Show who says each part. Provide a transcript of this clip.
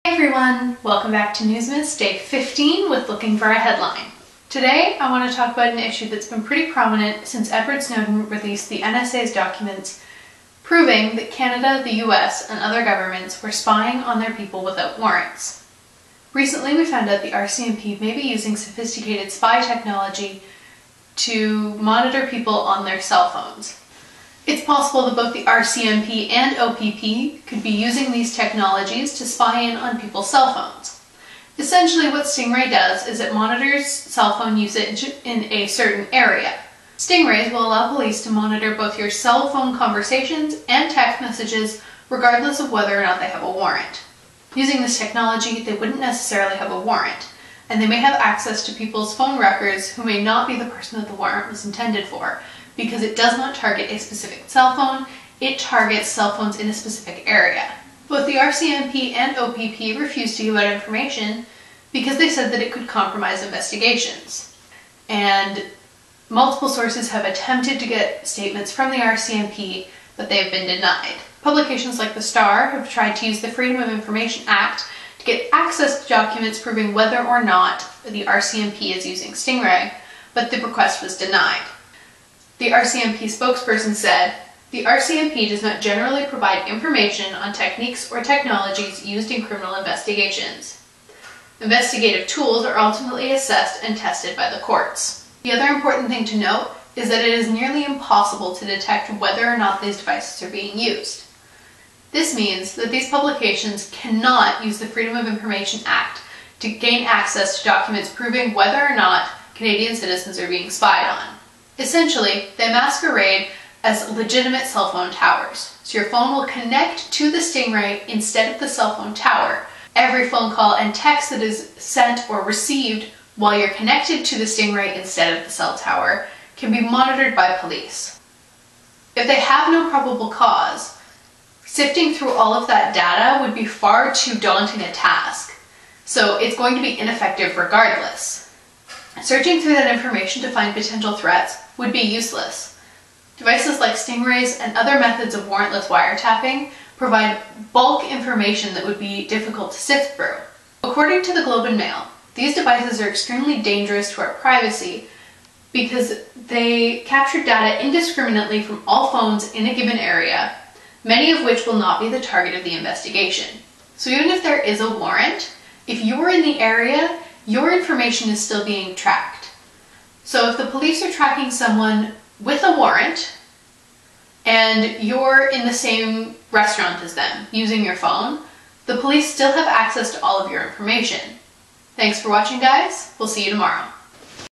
Speaker 1: Hey everyone, welcome back to Newsmas Day 15 with Looking for a Headline. Today I want to talk about an issue that's been pretty prominent since Edward Snowden released the NSA's documents proving that Canada, the US, and other governments were spying on their people without warrants. Recently we found out the RCMP may be using sophisticated spy technology to monitor people on their cell phones. It's possible that both the RCMP and OPP could be using these technologies to spy in on people's cell phones. Essentially what Stingray does is it monitors cell phone usage in a certain area. Stingrays will allow police to monitor both your cell phone conversations and text messages regardless of whether or not they have a warrant. Using this technology, they wouldn't necessarily have a warrant, and they may have access to people's phone records who may not be the person that the warrant was intended for, because it does not target a specific cell phone, it targets cell phones in a specific area. Both the RCMP and OPP refused to give out information because they said that it could compromise investigations. And multiple sources have attempted to get statements from the RCMP, but they have been denied. Publications like The Star have tried to use the Freedom of Information Act to get access to documents proving whether or not the RCMP is using Stingray, but the request was denied. The RCMP spokesperson said, "The RCMP does not generally provide information on techniques or technologies used in criminal investigations. Investigative tools are ultimately assessed and tested by the courts." The other important thing to note is that it is nearly impossible to detect whether or not these devices are being used. This means that these publications cannot use the Freedom of Information Act to gain access to documents proving whether or not Canadian citizens are being spied on. Essentially, they masquerade as legitimate cell phone towers. So your phone will connect to the Stingray instead of the cell phone tower. Every phone call and text that is sent or received while you're connected to the Stingray instead of the cell tower can be monitored by police. If they have no probable cause, sifting through all of that data would be far too daunting a task. So it's going to be ineffective regardless. Searching through that information to find potential threats would be useless. Devices like Stingrays and other methods of warrantless wiretapping provide bulk information that would be difficult to sift through. According to the Globe and Mail, these devices are extremely dangerous to our privacy because they capture data indiscriminately from all phones in a given area, many of which will not be the target of the investigation. So even if there is a warrant, if you're in the area, your information is still being tracked. So if the police are tracking someone with a warrant and you're in the same restaurant as them using your phone, the police still have access to all of your information. Thanks for watching, guys. We'll see you tomorrow.